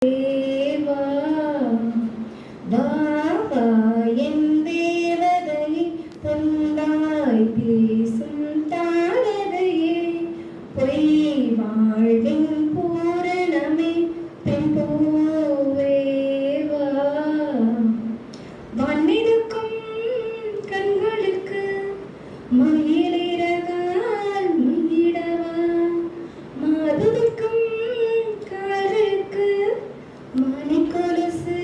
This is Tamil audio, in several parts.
தேவா வா வா என் தேவதையே பொன்னாய் பேசும் தாரதையே பொய் வாழ்வின் பூரணமே பெண் பூவே வா வான்மிதக்கும் கண்களுக்கு மயிலிறகால் மயிடவா மாதுதிக்கும் மணிக்கொலுசு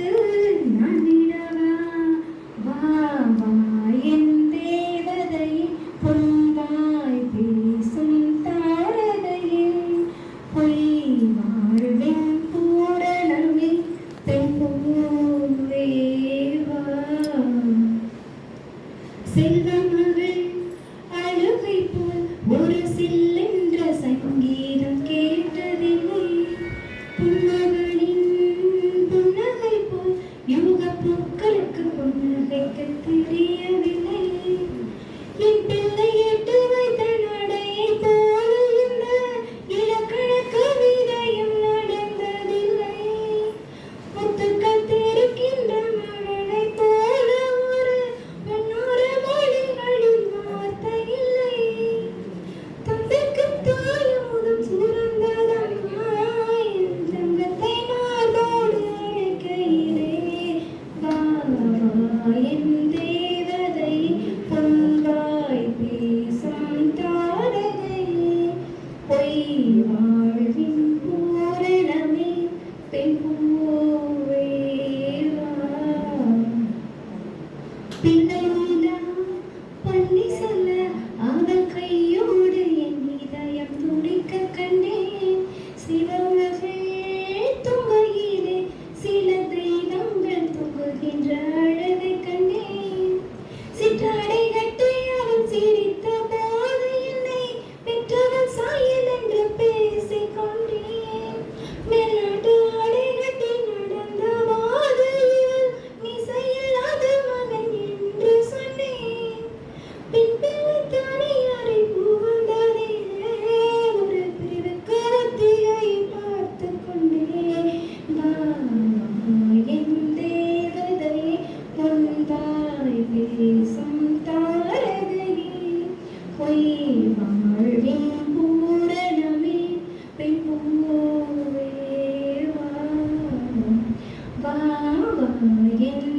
நானிடவா வா வா என் தேவதை பொன்வாய் பேசும் தாரதையே பொய் வாழ்வின் பூரணமே பெண் பூவே வா செல்வமகள் அழுகை போல் ஒரு சில்லென்ற சங்கீதம் கேட்டதில்லை பூக்களுக்கு புன்னகைக்க தெரியவில்லை என் பிள்ளை எட்டு வைத்த நடையை போல இந்த இலக்கண கவிதையும் நடந்ததில்லை முத்துக்கள் தெரிக்கின்ற மழலை போல ஒரு முன்னூறு மொழிகளில் வார்த்தை இல்லை தந்தைக்கு தாயோதும் சுரந்ததம்மா என் தங்கத்தை நாளோடு அழைக்கையிலே என் தேவதை பொன்வாய் பேசும் தாரகையே பொய் வாழ்வின் பூரணமே பெண் பூவே வா பிள்ளை நீலா பள்ளி சொல்ல அவள் கையோடு என் இதயம் துடிக்க கண்டேன் சிவமகள் துங்கையிலே சில தெய்வங்கள் தூங்குகின்ற அழகை கண்டேன் சிற்றாடை கட்டி அவன் சிரித்த போது என்னை பெற்றவன் சாயல் என்று பேசிக் கொண்டேன் மேலாட்டு ஆடை கட்டி நடந்த போது இவள் மிசையில்லாத மகன் என்று சொன்னேன் பின் பிள்ளை தானியாரை புகழ்ந்ததே ஒரு பிரிவு கருத்தியை பார்த்து கொண்டேன் என் தேவதை பொன்வாய் பேசும் தாரகையே பொய் வாழ்வின் பூரணமே பெண் பூவே வா வா என்